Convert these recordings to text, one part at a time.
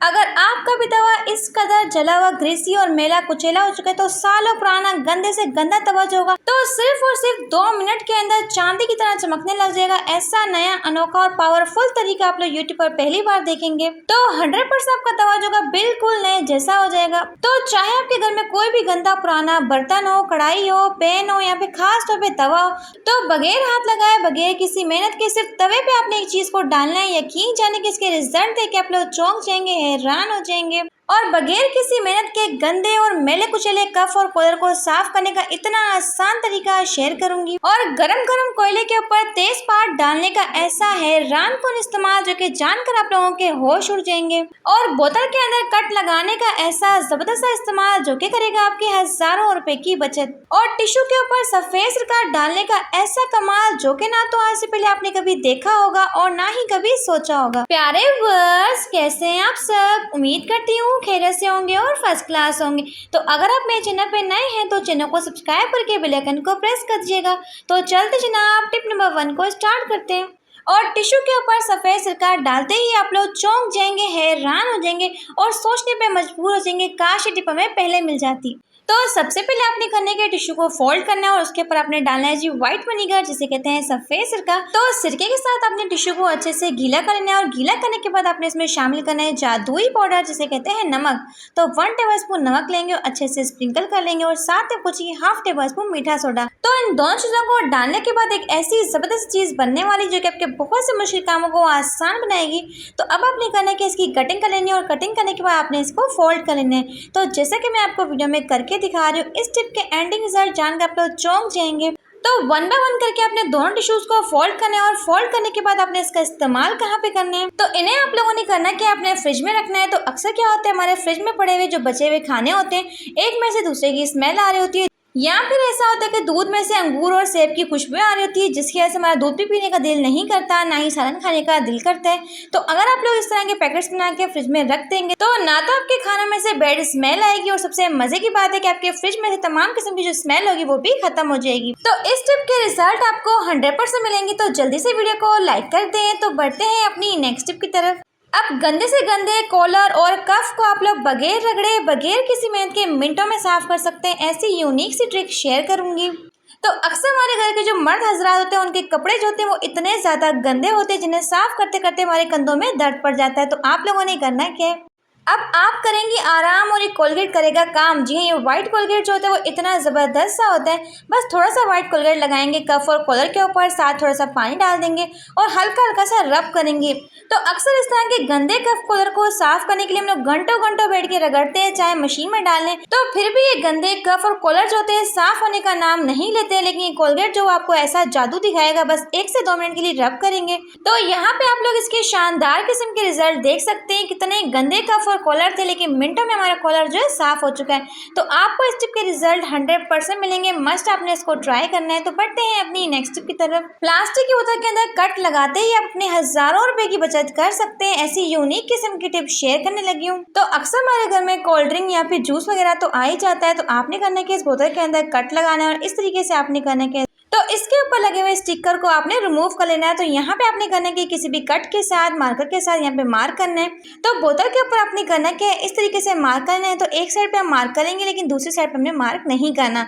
अगर आपका भी तवा इस कदर जला हुआ, ग्रीसी और मेला कुचेला हो चुका है तो सालों पुराना गंदे से गंदा तवा जो होगा तो सिर्फ और सिर्फ 2 मिनट के अंदर चांदी की तरह चमकने लग जाएगा। ऐसा नया अनोखा और पावरफुल तरीका आप लोग यूट्यूब पर पहली बार देखेंगे। तो 100% आपका तवा जो होगा बिल्कुल नए जैसा हो जाएगा। तो चाहे आपके घर में कोई भी गंदा पुराना बर्तन हो, कढ़ाई हो, पैन हो या फिर खास तौर पे तवा हो, तो बगैर हाथ लगाए, बगैर किसी मेहनत के सिर्फ तवे पे आपने एक चीज को डालना है। यकीन जाने कि इसके रिजल्ट देख के आप लोग चौंक जाएंगे, हैरान हो जाएंगे। और बगैर किसी मेहनत के गंदे और मैले कुचले कफ और कॉलर को साफ करने का इतना आसान तरीका शेयर करूंगी। और गरम गरम कोयले के ऊपर तेजपात डालने का ऐसा हैरानकुन इस्तेमाल जो कि जानकर आप लोगों के होश उड़ जाएंगे। और बोतल के अंदर कट लगाने का ऐसा जबरदस्त इस्तेमाल जो कि करेगा आपके हजारों रुपए की बचत। और टिश्यू के ऊपर सफेद सिरका डालने का ऐसा कमाल जो कि ना तो आज से पहले आपने कभी देखा होगा और ना ही कभी सोचा होगा। प्यारे व्यूअर्स, कैसे हैं आप सब? उम्मीद करती हूँ खैरियत से होंगे और फर्स्ट क्लास होंगे। तो अगर आप मेरे चैनल पे नए हैं तो चैनल को सब्सक्राइब करके बेल आइकन को प्रेस कर दीजिएगा। तो चलते जनाब टिप नंबर 1 को स्टार्ट करते हैं। और टिश्यू के ऊपर सफेद सिरका डालते ही आप लोग चौंक जाएंगे, हैरान हो जाएंगे और सोचने पे मजबूर हो जाएंगे, काश ये टिप हमें पहले मिल जाती। तो सबसे पहले आपने करने के टिश्यू को फोल्ड करना है और उसके ऊपर आपने डालना है जी व्हाइट विनेगर, जिसे कहते हैं सफेद सिरका। तो सिरके के साथ आपने टिश्यू को अच्छे से गीला कर लेना है और गीला करने के बाद आपने इसमें शामिल करना है जादुई पाउडर, जिसे कहते हैं नमक। तो 1 टेबलस्पून नमक लेंगे और अच्छे से स्प्रिंकल कर लेंगे और साथ में कुछ 1/2 टेबलस्पून मीठा सोडा। तो इन दोनों चीजों को डालने के बाद एक ऐसी जबरदस्त चीज बनने वाली जो कि आपके बहुत से मुश्किल कामों को आसान बनाएगी। तो अब आपने करना है कि इसकी कटिंग कर लेनी है और कटिंग करने के बाद आपने इसको फोल्ड कर लेना है। तो जैसा कि मैं आपको वीडियो में करके दिखा रही हूँ, इस टिप के एंडिंग रिजल्ट जानकर आप लोग चौंक जाएंगे। तो 1 बाय 1 करके आपने दोनों टिश्यूज को फोल्ड करना है और फोल्ड करने के बाद आपने इसका इस्तेमाल कहाँ पे करना है, तो इन्हें आप लोगों ने करना है कि आपने फ्रिज में रखना है। तो अक्सर क्या होता है, हमारे फ्रिज में पड़े हुए जो बचे हुए खाने होते हैं, एक में से दूसरे की स्मेल आ रही होती है, या फिर ऐसा होता है कि दूध में से अंगूर और सेब की खुशबू आ रही होती है, जिसकी वजह से हमारा दूध भी पीने का दिल नहीं करता, ना ही सालन खाने का दिल करता है। तो अगर आप लोग इस तरह के पैकेट्स बना के फ्रिज में रख देंगे तो ना तो आपके खानों में से बैड स्मेल आएगी और सबसे मजे की बात है कि आपके फ्रिज में से तमाम किस्म की जो स्मेल होगी वो भी खत्म हो जाएगी। तो इस टिप के रिजल्ट आपको 100% मिलेंगे। तो जल्दी से वीडियो को लाइक कर दें। तो बढ़ते हैं अपनी नेक्स्ट टिप की तरफ। अब गंदे से गंदे कॉलर और कफ को आप लोग बगैर रगड़े, बगैर किसी मेहनत के मिनटों में साफ कर सकते हैं। ऐसी यूनिक सी ट्रिक शेयर करूंगी। तो अक्सर हमारे घर के जो मर्द हजरात होते हैं, उनके कपड़े जो होते हैं वो इतने ज्यादा गंदे होते हैं जिन्हें साफ करते करते हमारे कंधों में दर्द पड़ जाता है। तो आप लोगों ने करना क्या है, अब आप करेंगी आराम और ये कोलगेट करेगा काम। जी हाँ, ये व्हाइट कोलगेट जो होता है वो इतना ज़बरदस्त सा होता है। बस थोड़ा सा व्हाइट कोलगेट लगाएंगे कफ और कॉलर के ऊपर, साथ थोड़ा सा पानी डाल देंगे और हल्का हल्का सा रब करेंगे। तो अक्सर इस तरह के गंदे कफ कॉलर को साफ करने के लिए हम लोग घंटों घंटों बैठ के रगड़ते हैं, चाहे मशीन में डाल लें, तो फिर भी ये गंदे कफ और कॉलर जो होते हैं साफ होने का नाम नहीं लेते हैं। लेकिन ये कोलगेट जो आपको ऐसा जादू दिखाएगा, बस 1 से 2 मिनट के लिए रब करेंगे। तो यहाँ पे आप लोग इसके शानदार किस्म के रिजल्ट देख सकते हैं। कितने गंदे कफ कॉलर थे लेकिन मिनटों में हमारा कॉलर जो है साफ हो चुका है। तो आपको इस टिप के रिजल्ट 100% मिलेंगे। मस्ट आपने इसको ट्राई करना है। तो बढ़ते हैं अपनी नेक्स्ट टिप की तरफ। प्लास्टिक की बोतल के अंदर कट लगाते ही आप अपने हजारों रुपए की बचत कर सकते हैं। ऐसी यूनिक किस्म की टिप शेयर करने लगी हूँ। तो अक्सर हमारे घर में कोल्ड ड्रिंक या फिर जूस वगैरह तो आ ही जाता है। तो आपने करना है कि इस बोतल के अंदर कट लगाना है और इस तरीके से आपने करना है कि तो इसके ऊपर लगे हुए स्टिकर को आपने रिमूव कर लेना है। तो यहाँ पे आपने करना है कि किसी भी कट के साथ, मार्कर के साथ यहाँ पे मार्क करना है। तो बोतल के ऊपर आपने करना है कि इस तरीके से मार्क करना है। तो एक साइड पे हम मार्क करेंगे लेकिन दूसरी साइड पे हमने मार्क नहीं करना।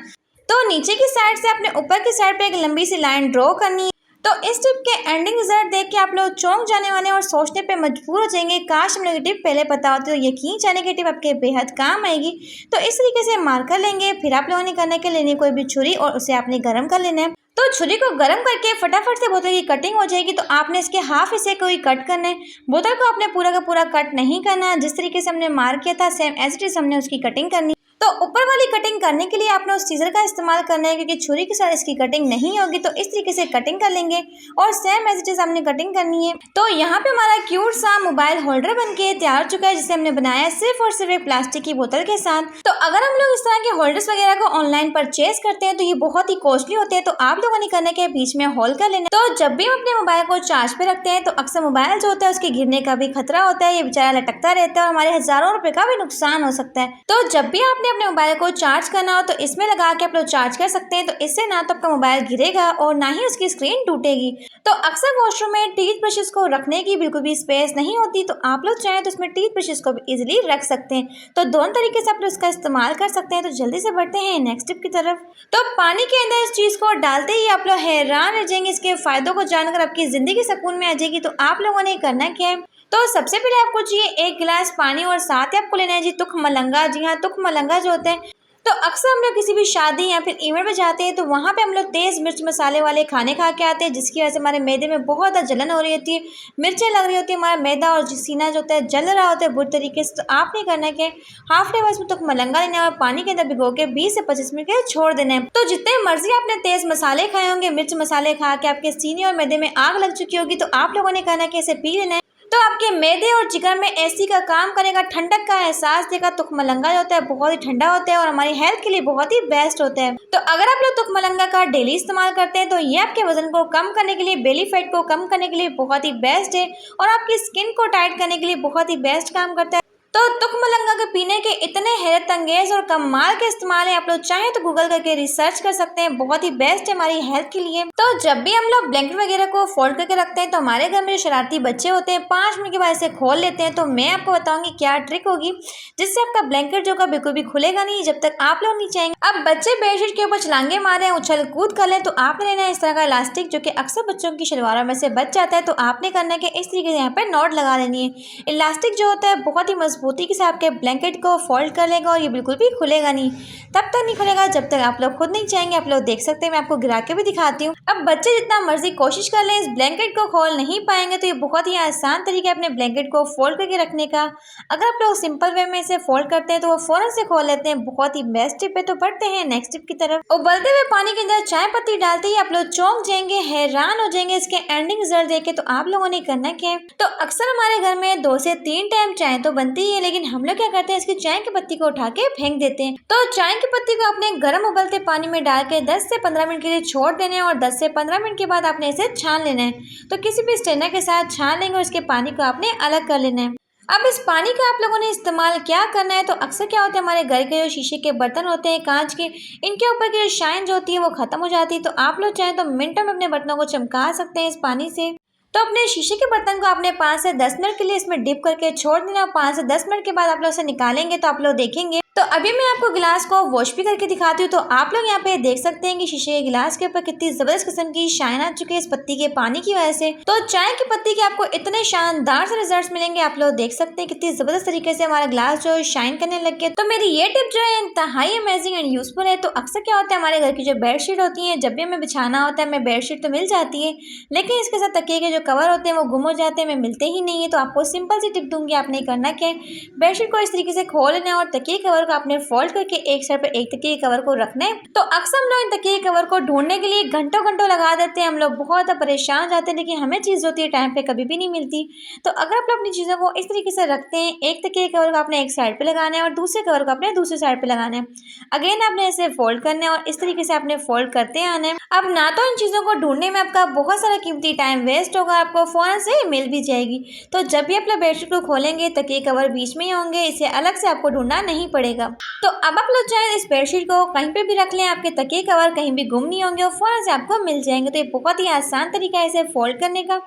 तो नीचे की साइड से आपने ऊपर की साइड पे एक लंबी सी लाइन ड्रॉ करनी है। तो इस टिप के एंडिंग रिजल्ट देख के आप लोग चौंक जाने वाले और सोचने पे मजबूर हो जाएंगे, काश हम लोग ये टिप पहले पता होती। तो यकीन जाने की टिप आपके बेहद काम आएगी। तो इस तरीके से मार्कर लेंगे, फिर आप लोगों ने करने के लेनी कोई भी छुरी और उसे आपने गर्म कर लेना है। तो छुरी को गर्म करके फटाफट से बोतल की कटिंग हो जाएगी। तो आपने इसके हाफ हिस्से को ही कट करना है। बोतल को आपने पूरा का पूरा कट नहीं करना। जिस तरीके से हमने मार्क किया था सेम एज इट इज हमने उसकी कटिंग करनी। तो ऊपर वाली कटिंग करने के लिए आपने उस सीजर का इस्तेमाल करना है, क्योंकि छुरी के साथ इसकी कटिंग नहीं होगी। तो इस तरीके से कटिंग कर लेंगे और सेम एज इट इज हमने कटिंग करनी है। तो यहाँ पे हमारा क्यूट सा मोबाइल होल्डर बनके तैयार हो चुका है, जिसे हमने बनाया सिर्फ और सिर्फ एक प्लास्टिक की बोतल के साथ। तो अगर हम लोग इस तरह के होल्डर्स वगैरह को ऑनलाइन परचेज करते हैं तो ये बहुत ही कॉस्टली होते हैं, तो आप लोगों ने करने के बीच में होल्ड कर लेना। तो जब भी हम अपने मोबाइल को चार्ज पे रखते हैं तो अक्सर मोबाइल जो होता है उसके गिरने का भी खतरा होता है, ये बेचारा लटकता रहता है और हमारे हजारों रुपए का भी नुकसान हो सकता है। तो जब भी आपने अपने मोबाइल को चार्ज करना हो तो इसमें लगा के आप लोग चार्ज कर सकते हैं, तो इससे ना तो आपका मोबाइल गिरेगा और ना ही उसकी स्क्रीन टूटेगी। तो अक्सर वॉशरूम में टीथ ब्रशेस को रखने की बिल्कुल भी स्पेस नहीं होती, तो आप लोग चाहें तो इसमें टीथ ब्रशेस को भी इजीली रख सकते हैं। तो दोनों तरीके से आप लोग इसका इस्तेमाल कर सकते हैं। तो जल्दी से बढ़ते हैं नेक्स्ट टिप की तरफ। तो पानी के अंदर इस चीज को डालते ही आप लोग हैरान रह जाएंगे, इसके फायदों को जानकर आपकी जिंदगी सुकून में आ जाएगी। तो आप लोगों ने करना क्या है, तो सबसे पहले आपको चाहिए 1 गिलास पानी और साथ ही आपको लेना है जी तुख मलंगा। जी हाँ, तुख मलंगा जो होते हैं, तो अक्सर हम लोग किसी भी शादी या फिर इवेंट में जाते हैं तो वहाँ पे हम लोग तेज़ मिर्च मसाले वाले खाने खा के आते हैं, जिसकी वजह से हमारे मैदे में बहुत ज़्यादा जलन हो रही होती है, मिर्चें लग रही होती है, हमारा मैदा और सीना जो होता है जल रहा होता है बुरी तरीके से। तो आपने करना है कि हाफ डे बस में तो मलंगा लेना है और पानी के अंदर भिगो के 20 से 25 मिनट के छोड़ देना है। तो जितने मर्जी आपने तेज़ मसाले खाए होंगे, मिर्च मसाले खा के आपके सीने और मैदे में आग लग चुकी होगी, तो आप लोगों ने कहना है कि इसे पी लेना है। तो आपके मैदे और जिगर में एसी का काम करेगा, ठंडक का एहसास देगा। तुख मलंगा जो होता है बहुत ही ठंडा होता है और हमारी हेल्थ के लिए बहुत ही बेस्ट होता है। तो अगर आप लोग तुख मलंगा का डेली इस्तेमाल करते हैं तो ये आपके वजन को कम करने के लिए, बेली फैट को कम करने के लिए बहुत ही बेस्ट है और आपकी स्किन को टाइट करने के लिए बहुत ही बेस्ट काम करता है। तो तुख मलंगा के पीने के इतने हैरत अंगेज और कमाल के इस्तेमाल है, आप लोग चाहें तो गूगल करके रिसर्च कर सकते हैं, बहुत ही बेस्ट है हमारी हेल्थ के लिए। तो जब भी हम लोग ब्लैंकेट वगैरह को फोल्ड करके रखते हैं तो हमारे घर में जो शरारती बच्चे होते हैं 5 मिनट के बाद इसे खोल लेते हैं। तो मैं आपको बताऊंगी क्या ट्रिक होगी जिससे आपका ब्लैंकेट जो का बिल्कुल भी खुलेगा नहीं जब तक आप लोग नहीं चाहेंगे। अब बच्चे बेडशीट के ऊपर छलांगे मारे, उछल कूद कर ले, तो आपने लेना है इस तरह का इलास्टिक जो कि अक्सर बच्चों की शलवारों में से बच जाता है। तो आपने करना है कि इस तरीके से यहाँ पे नॉट लगा लेनी है। इलास्टिक जो होता है बहुत ही मजबूती के साथ आपके ब्लैंकेट को फोल्ड कर लेगा और ये बिल्कुल भी खुलेगा नहीं, तब तक नहीं खुलेगा जब तक आप लोग खुद नहीं चाहेंगे। आप लोग देख सकते हैं, मैं आपको गिरा के भी दिखाती हूँ। अब बच्चे जितना मर्जी कोशिश कर लें इस ब्लैंकेट को खोल नहीं पाएंगे। तो ये बहुत ही आसान तरीका है अपने ब्लैंकेट को फोल्ड करके रखने का। अगर आप लोग सिंपल वे में इसे फोल्ड करते हैं तो वो फौरन से खोल लेते हैं, बहुत ही बेस्ट टिप है। तो बढ़ते हैं नेक्स्ट टिप की तरफ। उबलते हुए पानी के अंदर चाय पत्ती डालते ही आप लोग चौंक जाएंगे, हैरान हो जाएंगे इसके एंडिंग रिजल्ट देख के। तो आप लोगों ने करना क्या है, तो अक्सर हमारे घर में 2 से 3 टाइम चाय तो बनती ही है, लेकिन हम लोग क्या करते हैं इसकी चाय की पत्ती को उठा के फेंक देते हैं। तो चाय की पत्ती को अपने गर्म उबलते पानी में डाल के 10 से 15 मिनट के लिए छोड़ देना है और 10 से 15 मिनट के बाद आपने इसे छान लेना है। तो किसी भी स्ट्रेनर के साथ छान लेंगे और इसके पानी को आपने अलग कर लेना है। अब इस पानी का आप लोगों ने इस्तेमाल क्या करना है, तो अक्सर क्या होता है हमारे घर के जो शीशे के बर्तन होते हैं कांच के, इनके ऊपर की जो शाइन जो होती है वो खत्म हो जाती है। तो आप लोग चाहें तो मिनटों में अपने बर्तनों को चमका सकते हैं इस पानी से। तो अपने शीशे के बर्तन को आपने 5 से 10 मिनट के लिए इसमें डिप करके छोड़ देना। 5 से 10 मिनट के बाद आप लोग इसे निकालेंगे तो आप लोग देखेंगे। तो अभी मैं आपको गिलास को वॉश भी करके दिखाती हूँ। तो आप लोग यहाँ पे देख सकते हैं कि शीशे के गिलास के ऊपर कितनी जबरदस्त किस्म की शाइन आ चुकी है इस पत्ती के पानी की वजह से। तो चाय की पत्ती के आपको इतने शानदार से रिजल्ट्स मिलेंगे, आप लोग देख सकते हैं कितनी जबरदस्त तरीके से हमारा ग्लास जो शाइन करने लग गया। तो मेरी ये टिप जो है इंतहाई अमेजिंग एंड यूजफुल है। तो अक्सर क्या होता है हमारे घर की जो बेडशीट होती है, जब भी हमें बिछाना होता है हमें बेडशीट तो मिल जाती है, लेकिन इसके साथ तकिए के जो कवर होते हैं वो गुम हो जाते हैं, हमें मिलते ही नहीं है। तो आपको सिंपल सी टिप दूंगी, आपने करना क्या है, बेडशीट को इस तरीके से खोल लेना है और तकिए कवर को आपने फोल्ड करके एक साइड पे एक तकिए कवर को रखना है। तो अक्सर हम लोग इन तकिए कवर को ढूंढने के लिए घंटों घंटों लगा देते हैं, हम लोग बहुत परेशान हो जाते हैं, लेकिन हमें चीज़ होती है टाइम पे कभी भी नहीं मिलती। तो अगर आप लोग अपनी चीज़ों को इस तरीके से रखते हैं, एक तकिए कवर को आपने एक साइड पे लगाना है और दूसरे कवर को आपने दूसरे साइड पे लगाना है। अगेन आपने इसे फोल्ड करना है और इस तरीके से आपने फोल्ड करते आना है। अब ना तो इन चीज़ों को ढूंढने में आपका बहुत सारा कीमती टाइम वेस्ट होगा, आपको फ़ौरन से मिल भी जाएगी। तो जब भी आप लोग बेडशीट को खोलेंगे तकिए कवर बीच में ही होंगे, इसे अलग से आपको ढूंढना नहीं पड़ेगा। तो अब आप लोग चाहे इस बेडशीट को कहीं पे भी रख लें, आपके तकिए कवर कहीं भी गुम नहीं होंगे और फौरन से आपको मिल जाएंगे। तो ये बहुत ही आसान तरीका है इसे फोल्ड करने का।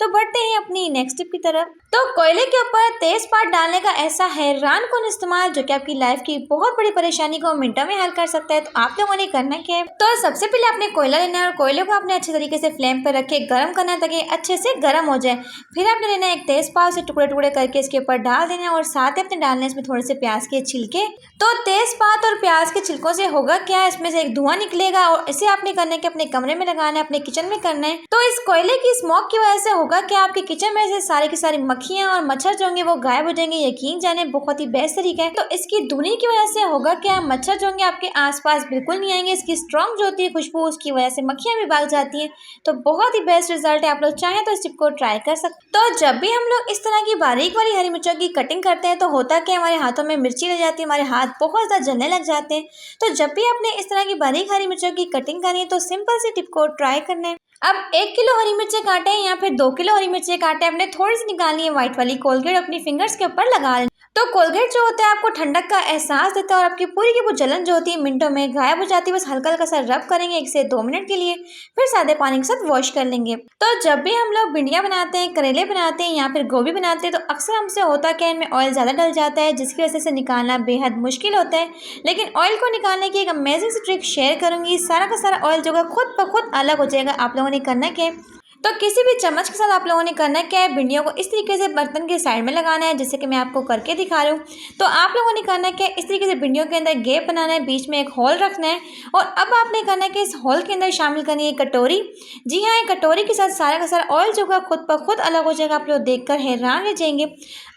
तो बढ़ते हैं अपनी नेक्स्ट टिप की तरफ। तो कोयले के ऊपर तेज पात डालने का ऐसा हैरान कौन इस्तेमाल जो कि आपकी लाइफ की बहुत बड़ी परेशानी को मिनटों में हल कर सकता है। तो आप लोगों ने करना क्या है, तो सबसे पहले आपने कोयला लेना है और कोयले को आपने अच्छे तरीके से फ्लेम पर रख के गर्म करना है ताकि अच्छे से गर्म हो जाए। फिर आपने लेना है एक तेज पात से टुकड़े टुकड़े करके इसके ऊपर डाल देना है और साथ ही अपने डालने है इसमें थोड़े से प्याज के छिलके। तो तेज पात और प्याज के छिलकों से होगा क्या, इसमें से एक धुआं निकलेगा और इसे आपने करना है कि अपने कमरे में लगाना है, अपने किचन में करना है। तो इस कोयले की स्मोक की वजह से होगा कि आपके किचन में से सारी की सारी मक्खियां और मच्छर जो होंगे वो गायब हो जाएंगे। यकीन जाने बहुत ही बेस्ट तरीका है। तो इसकी धुनी की वजह से होगा क्या, मच्छर जो होंगे आपके आसपास बिल्कुल नहीं आएंगे। इसकी स्ट्रॉन्ग जो होती है खुशबू, उसकी वजह से मक्खियां भी भाग जाती हैं। तो बहुत ही बेस्ट रिजल्ट है। आप लोग चाहें तो इस टिप को ट्राई कर सकते। तो जब भी हम लोग इस तरह की बारीक वाली हरी मिर्चों की कटिंग करते हैं तो होता क्या, हमारे हाथों में मिर्ची लग जाती है, हमारे हाथ बहुत ज़्यादा जलने लग जाते हैं। तो जब भी आपने इस तरह की बारीक हरी मिर्चों की कटिंग करनी है तो सिंपल सी टिप को ट्राई करना है। अब 1 किलो हरी मिर्चें काटे हैं या फिर 2 किलो हरी मिर्चें काटे, आपने थोड़ी सी निकालनी है व्हाइट वाली कोलगेट, अपनी फिंगर्स के ऊपर लगा लें। तो कोलगेट जो होता है आपको ठंडक का एहसास देता है और आपकी पूरी की वो जलन जो होती है मिनटों में गायब हो जाती है। बस हल्का हल्का सा रब करेंगे 1 से 2 मिनट के लिए, फिर सादे पानी के साथ वॉश कर लेंगे। तो जब भी हम लोग भिंडियाँ बनाते हैं, करेले बनाते हैं या फिर गोभी बनाते हैं तो अक्सर हमसे होता क्या, इनमें ऑयल ज़्यादा डल जाता है जिसकी वजह से निकालना बेहद मुश्किल होता है। लेकिन ऑयल को निकालने की एक अमेजिंग सी ट्रिक शेयर करूँगी। सारा का सारा ऑयल जो है खुद ब खुद अलग हो जाएगा। आप लोगों ने करना क्या है, तो किसी भी चम्मच के साथ आप लोगों ने करना क्या है, भिंडियों को इस तरीके से बर्तन के साइड में लगाना है जैसे कि मैं आपको करके दिखा रही हूँ। तो आप लोगों ने करना क्या है, इस तरीके से भिंडियों के अंदर गैप बनाना है, बीच में एक होल रखना है और अब आपने करना है कि इस होल के अंदर शामिल करनी है कटोरी। जी हाँ, एक कटोरी के साथ सारा का सारा ऑयल जो है खुद ब खुद अलग हो जाएगा। आप लोग देखकर हैरान रह जाएंगे।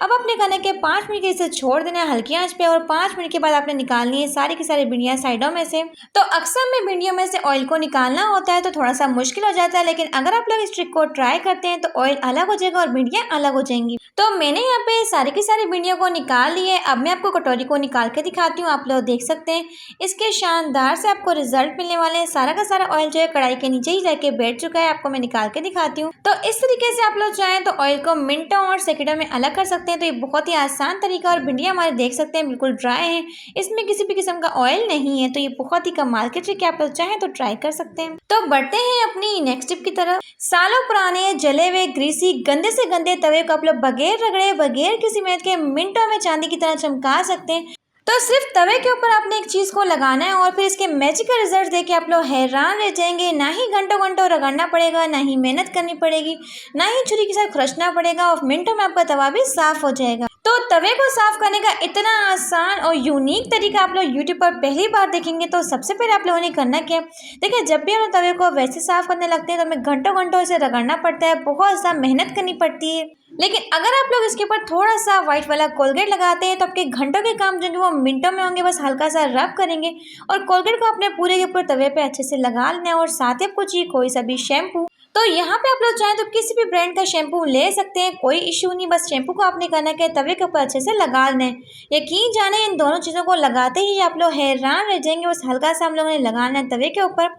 अब आपने करना है कि 5 मिनट के इसे छोड़ देना है हल्की आंच पे और 5 मिनट के बाद आपने निकालनी है सारी की सारी भिंडियाँ साइडों में से। तो अक्सर में भिंडियों में से ऑयल को निकालना होता है तो थोड़ा सा मुश्किल हो जाता है, लेकिन अगर आप लोग इस ट्रिक को ट्राई करते हैं तो ऑयल अलग हो जाएगा और भिंडियाँ अलग हो जाएंगी। तो मैंने यहाँ पे सारी की सारी भिंडियों को निकाल ली है। अब मैं आपको कटोरी को निकाल के दिखाती हूँ। आप लोग देख सकते हैं इसके शानदार से आपको रिजल्ट मिलने वाले हैं। सारा का सारा ऑयल जो है कढ़ाई के नीचे ही जाके बैठ चुका है। आपको मैं निकाल के दिखाती हूँ। तो इस तरीके से आप लोग चाहें तो ऑयल को मिनटों और सेकंडों में अलग कर सकते हैं। तो ये बहुत ही आसान तरीका। और भिंडियाँ हमारे देख सकते हैं बिल्कुल ड्राई हैं, इसमें किसी भी किस्म का ऑयल नहीं है। तो ये बहुत ही कमाल की ट्रिक है, आप लोग चाहें तो ट्राई कर सकते हैं। तो बढ़ते हैं अपनी नेक्स्ट टिप की तरफ। सालों पुराने जले हुए ग्रीसी गंदे से गंदे तवे को आप लोग बगैर रगड़े, बगैर किसी मेहनत के मिनटों में चांदी की तरह चमका सकते हैं। तो सिर्फ तवे के ऊपर आपने एक चीज़ को लगाना है और फिर इसके मैजिकल रिजल्ट देख के आप लोग हैरान रह जाएंगे। ना ही घंटों घंटों रगड़ना पड़ेगा, ना ही मेहनत करनी पड़ेगी, ना ही छुरी के साथ खुरचना पड़ेगा और मिनटों में आपका तवा भी साफ हो जाएगा। तो तवे को साफ करने का इतना आसान और यूनिक तरीका आप लोग यूट्यूब पर पहली बार देखेंगे। तो सबसे पहले आप लोगों ने करना क्या, देखिए जब भी हम तवे को वैसे साफ करने लगते हैं तो हमें घंटों घंटों इसे रगड़ना पड़ता है, बहुत ज़्यादा मेहनत करनी पड़ती है। लेकिन अगर आप लोग इसके ऊपर थोड़ा सा व्हाइट वाला कोलगेट लगाते हैं तो आपके घंटों के काम जो है वो मिनटों में होंगे। बस हल्का सा रब करेंगे और कोलगेट को अपने पूरे के पूरे तवे पे अच्छे से लगा लेना है। और साथ ही आपको चाहिए कोई सा भी शैम्पू। तो यहाँ पे आप लोग चाहें तो किसी भी ब्रांड का शैम्पू ले सकते हैं, कोई इशू नहीं। बस शैम्पू को आपने करना है तवे के ऊपर अच्छे से लगा लेना है। यकीन जाने इन दोनों चीज़ों को लगाते ही आप लोग हैरान रह जाएंगे। बस हल्का सा हम लोगों ने लगाना है तवे के ऊपर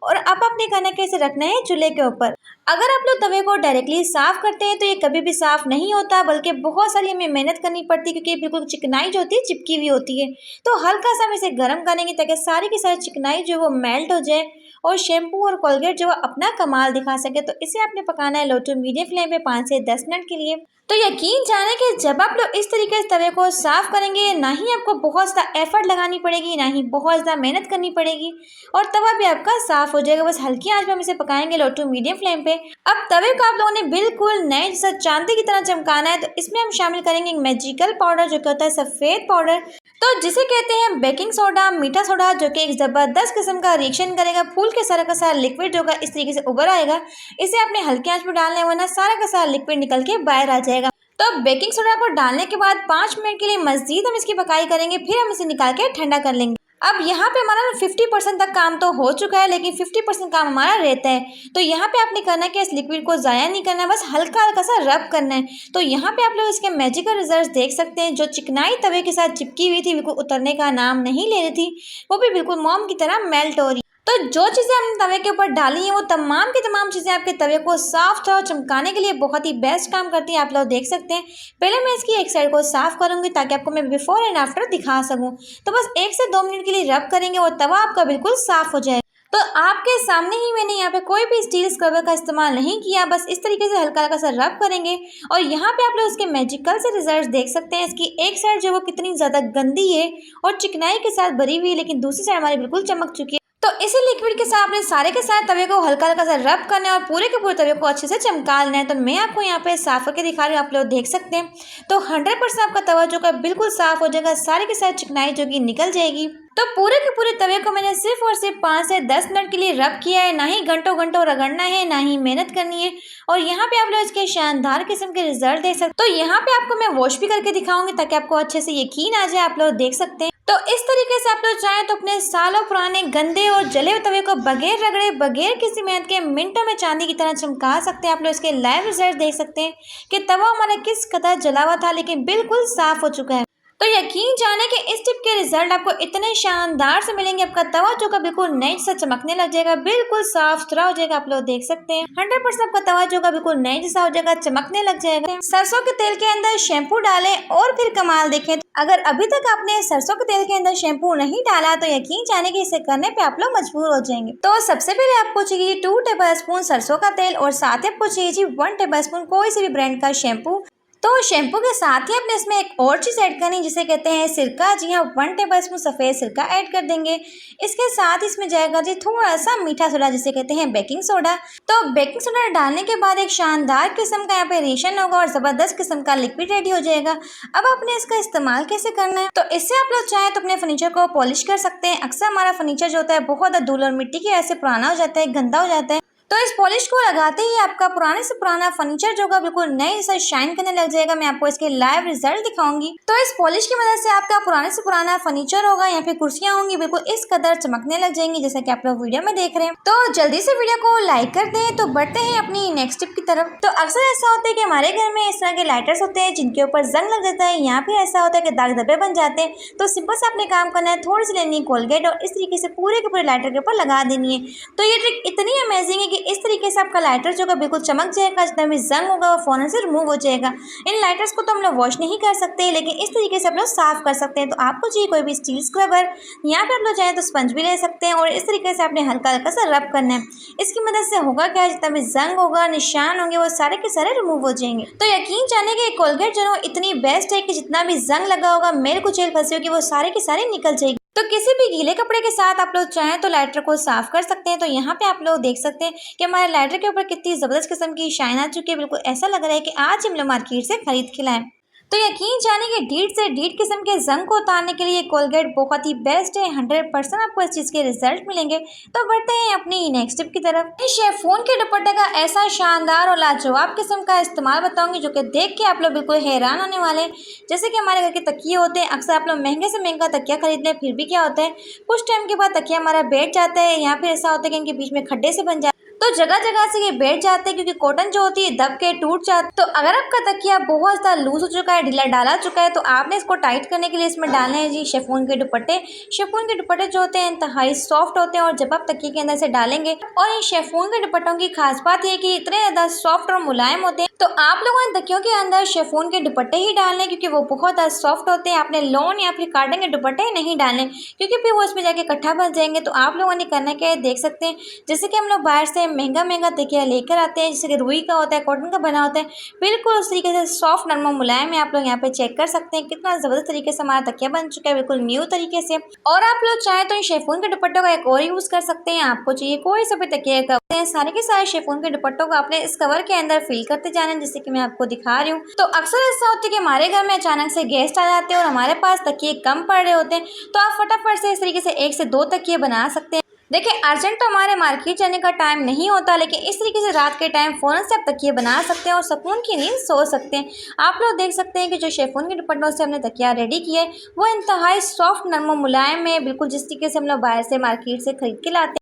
और अब आपने करना है इसे रखना है चूल्हे के ऊपर। अगर आप लोग तवे को डायरेक्टली साफ करते हैं तो ये कभी भी साफ नहीं होता, बल्कि बहुत सारी हमें मेहनत करनी पड़ती है क्योंकि बिल्कुल चिकनाई जो होती है चिपकी हुई होती है। तो हल्का सा हम इसे गर्म करेंगे ताकि सारी की सारी चिकनाई जो है वो मेल्ट हो जाए और शैम्पू और कोलगेट जो है अपना कमाल दिखा सके। तो इसे आपने पकाना है लो टू मीडियम फ्लेम पे 5 से 10 मिनट के लिए। तो यकीन जाने कि जब आप लोग इस तरीके से तवे को साफ करेंगे, ना ही आपको बहुत ज़्यादा एफर्ट लगानी पड़ेगी, ना ही बहुत ज़्यादा मेहनत करनी पड़ेगी और तवा भी आपका साफ हो जाएगा। बस हल्की आंच पे हम इसे पकाएंगे लो टू मीडियम फ्लेम पे। अब तवे को आप लोगों ने बिल्कुल नए जैसा चांदी की तरह चमकाना है। तो इसमें हम शामिल करेंगे एक मैजिकल पाउडर जो कि होता है सफ़ेद पाउडर, तो जिसे कहते हैं बेकिंग सोडा, मीठा सोडा, जो कि एक ज़बरदस्त किस्म का रिएक्शन करेगा। फूल के सारा का सारा लिक्विड जो होगा इस तरीके से उभर आएगा। इसे आपने हल्की आंच पे डालना है वरना सारा का सारा लिक्विड निकल के बाहर आ जाएगा। तो बेकिंग सोडा को डालने के बाद 5 मिनट के लिए मज़ीद हम इसकी पकाई करेंगे, फिर हम इसे निकाल के ठंडा कर लेंगे। अब यहाँ पे हमारा 50% तक काम तो हो चुका है, लेकिन 50% काम हमारा रहता है। तो यहाँ पे आपने करना है कि इस लिक्विड को ज़ाया नहीं करना है, बस हल्का हल्का सा रब करना है। तो यहाँ पे आप लोग इसके मैजिकल रिजल्ट देख सकते हैं। जो चिकनाई तवे के साथ चिपकी हुई थी, बिल्कुल उतरने का नाम नहीं ले रही थी, वो भी बिल्कुल मोम की तरह मेल्ट हो रही। तो जो चीज़ें हमने तवे के ऊपर डाली हैं वो तमाम की तमाम चीज़ें आपके तवे को साफ और चमकाने के लिए बहुत ही बेस्ट काम करती हैं। आप लोग देख सकते हैं। पहले मैं इसकी एक साइड को साफ करूंगी ताकि आपको मैं बिफोर एंड आफ्टर दिखा सकूं। तो बस 1 से 2 मिनट के लिए रब करेंगे और तवा आपका बिल्कुल साफ हो जाए। तो आपके सामने ही मैंने यहाँ पे कोई भी स्टील स्क्रबर का इस्तेमाल नहीं किया, बस इस तरीके से हल्का हल्का सा रब करेंगे और यहाँ पे आप लोग इसके मैजिकल से रिजल्ट देख सकते हैं। इसकी एक साइड जो वो कितनी ज़्यादा गंदी है और चिकनाई के साथ भरी हुई है, लेकिन दूसरी साइड हमारी बिल्कुल चमक चुकी है। तो इसी लिक्विड के साथ आपने सारे के साथ तवे को हल्का हल्का सा रब करना है और पूरे के पूरे तवे को अच्छे से चमका लेना है। तो मैं आपको यहाँ पे साफ करके दिखा रही हूँ, आप लोग देख सकते हैं। तो 100% आपका तवा जो का बिल्कुल साफ हो जाएगा, सारे के साथ चिकनाई जो कि निकल जाएगी। तो पूरे के पूरे तवे को मैंने सिर्फ और सिर्फ 5 से 10 मिनट के लिए रब किया है। ना ही घंटों घंटों रगड़ना है, ना ही मेहनत करनी है। और यहाँ पे आप लोग इसके शानदार किस्म के रिजल्ट देख सकते। तो यहाँ पे आपको मैं वॉश भी करके दिखाऊंगी ताकि आपको अच्छे से यकीन आ जाए। आप लोग देख सकते हैं। तो इस तरीके से आप लोग चाहें तो अपने सालों पुराने गंदे और जले हुए तवे को बगैर रगड़े, बगैर किसी मेहनत के मिनटों में चांदी की तरह चमका सकते हैं। आप लोग इसके लाइव रिजल्ट देख सकते हैं कि तवा हमारा किस कदर जला हुआ था लेकिन बिल्कुल साफ हो चुका है। तो यकीन जाने कि इस टिप के रिजल्ट आपको इतने शानदार से मिलेंगे। आपका तवा जो का बिल्कुल नए जैसा चमकने लग जाएगा, बिल्कुल साफ सुथरा हो जाएगा। आप लोग देख सकते हैं 100% आपका तवा जो का बिल्कुल नए जैसा हो जाएगा, चमकने लग जाएगा। सरसों के तेल के अंदर शैम्पू डालें और फिर कमाल देखें। अगर अभी तक आपने सरसों के तेल के अंदर शैम्पू नहीं डाला तो यकीन जाने कि इसे करने पे आप लोग मजबूर हो जाएंगे। तो सबसे पहले आपको चाहिए 2 टेबल स्पून सरसों का तेल और साथ ही आपको चाहिए 1 टेबल स्पून कोई से भी ब्रांड का शैम्पू। तो शैम्पू के साथ ही आपने इसमें एक और चीज़ ऐड करनी जिसे कहते हैं सिरका। जी हाँ, 1 टेबल स्पून सफ़ेद सिरका ऐड कर देंगे। इसके साथ इसमें जाएगा जी थोड़ा सा मीठा सोडा जिसे कहते हैं बेकिंग सोडा। तो बेकिंग सोडा डालने के बाद एक शानदार किस्म का यहाँ पे रेशन होगा और ज़बरदस्त किस्म का लिक्विड रेडी हो जाएगा। अब आपने इसका इस्तेमाल कैसे करना है, तो इससे आप लोग चाहें तो अपने फर्नीचर को पॉलिश कर सकते हैं। अक्सर हमारा फर्नीचर जो होता है बहुत धूल और मिट्टी की वजह से पुराना हो जाता है, गंदा हो जाता है। तो इस पॉलिश को लगाते ही आपका पुराने से पुराना फर्नीचर जो होगा बिल्कुल नए जैसा शाइन करने लग जाएगा। मैं आपको इसके लाइव रिजल्ट दिखाऊंगी। तो इस पॉलिश की मदद से आपका पुराने से पुराना फर्नीचर होगा, यहाँ पे कुर्सियां होंगी, बिल्कुल इस कदर चमकने लग जाएंगी जैसा कि आप लोग वीडियो में देख रहे हैं। तो जल्दी से वीडियो को लाइक कर दें। तो बढ़ते हैं अपनी नेक्स्ट टिप की तरफ। तो अक्सर ऐसा होता है कि हमारे घर में इस तरह के लाइटर्स होते हैं जिनके ऊपर जंग लग जाता है। यहाँ पे ऐसा होता है कि दाग धब्बे बन जाते हैं। तो सिंपल से आपने काम करना है, थोड़ी सी लेनी है कोलगेट और इस तरीके से पूरे के पूरे लाइटर के ऊपर लगा देनी है। तो ये ट्रिक इतनी अमेजिंग है कि इस तरीके से आपका लाइटर जो का बिल्कुल चमक जाएगा। जितना भी जंग होगा वो फौरन से रिमूव हो जाएगा। इन लाइटर्स को तो हम लोग वॉश नहीं कर सकते लेकिन इस तरीके से आप लोग साफ कर सकते हैं। तो आपको चाहिए कोई भी स्टील स्क्रबर, यहाँ पे आप लोग चाहें तो स्पंज भी ले सकते हैं और इस तरीके से आपने हल्का हल्का सा रब करना है। इसकी मदद से होगा क्या, जितना भी जंग होगा, निशान होंगे, वो सारे के सारे रिमूव हो जाएंगे। तो यकीन जाने कि कोलगेट जो है इतनी बेस्ट है कि जितना भी जंग लगा होगा, मेल कुचेल फंसी होगी, वो सारे के सारे निकल जाएगी। तो किसी भी गीले कपड़े के साथ आप लोग चाहें तो लाइटर को साफ कर सकते हैं। तो यहाँ पे आप लोग देख सकते हैं कि हमारे लाइटर के ऊपर कितनी ज़बरदस्त किस्म की शाइन आ चुकी है। बिल्कुल ऐसा लग रहा है कि आज हम लोग मार्केट से खरीद के लाएं। तो यकीन जाने कि डीट से डीट किस्म के जंग को उतारने के लिए कोलगेट बहुत ही बेस्ट है। 100% आपको इस चीज़ के रिजल्ट मिलेंगे। तो बढ़ते हैं अपनी नेक्स्ट टिप की तरफ। शेफून के दुपट्टे का ऐसा शानदार और लाजवाब किस्म का इस्तेमाल बताऊंगी जो कि देख के आप लोग बिल्कुल हैरान होने वाले हैं। जैसे कि हमारे घर के तकिए होते हैं, अक्सर आप लोग महंगे से महंगा तकिया खरीद लें, फिर भी क्या होता है कुछ टाइम के बाद तकिया हमारा बैठ जाता है या फिर ऐसा होता है कि इनके बीच में खड्डे से बन जाते हैं। तो जगह जगह से ये बैठ जाते हैं क्योंकि कॉटन जो होती है दब के टूट जाती है। तो अगर आपका तकिया बहुत ज़्यादा लूज हो चुका है, ढीला डाला चुका है, तो आपने इसको टाइट करने के लिए इसमें डालने हैं जी शेफून के दुपट्टे। शेफून के दुपट्टे जो होते हैं इंतहाई सॉफ्ट होते हैं और जब आप तकिए के अंदर से डालेंगे, और इन शेफून के दुपट्टों की खास बात यह कि इतने ज़्यादा सॉफ्ट और मुलायम होते हैं। तो आप लोगों ने तकियों के अंदर शेफून के दुपट्टे ही डालने क्योंकि वो बहुत ज़्यादा सॉफ्ट होते हैं। आपने लॉन या फिर कार्टन के दुपट्टे नहीं डालने क्योंकि फिर वो इसमें जाके इकट्ठा बन जाएंगे। तो आप लोगों ने करना क्या है देख सकते हैं। जैसे कि हम लोग बाहर से महंगा महंगा तकिया लेकर आते हैं, जैसे कि रुई का होता है, कॉटन का बना होता है, बिल्कुल उस तरीके से सॉफ्ट नरम मुलायम है। आप लोग यहाँ पे चेक कर सकते हैं कितना ज़बरदस्त तरीके से हमारा तकिया बन चुका है, बिल्कुल न्यू तरीके से। और आप लोग चाहें तो इन शेफून के दुपट्टों का एक और यूज़ कर सकते हैं। आपको चाहिए कोई सा भी तकिया का सारे के सारे शेफून के दुपट्टों को आपने इस कवर के अंदर फिल करते जाना है, जैसे कि मैं आपको दिखा रही हूँ। तो अक्सर ऐसा होता है कि हमारे घर में अचानक से गेस्ट आ जाते हैं और हमारे पास तकिए कम पड़ रहे होते हैं, तो आप फटाफट से इस तरीके से 1 से 2 तकिए बना सकते हैं। देखिए अर्जेंट तो हमारे मार्केट जाने का टाइम नहीं होता, लेकिन इस तरीके से रात के टाइम फ़ौरन से आप तकिए बना सकते हैं और सुकून की नींद सो सकते हैं। आप लोग देख सकते हैं कि जो शेफून के दुपट्टों से हमने तकिया रेडी किया है वो इंतहाई सॉफ्ट नरम मुलायम है, बिल्कुल जिस तरीके से हम लोग बाहर से मार्केट से खरीद के लाते हैं।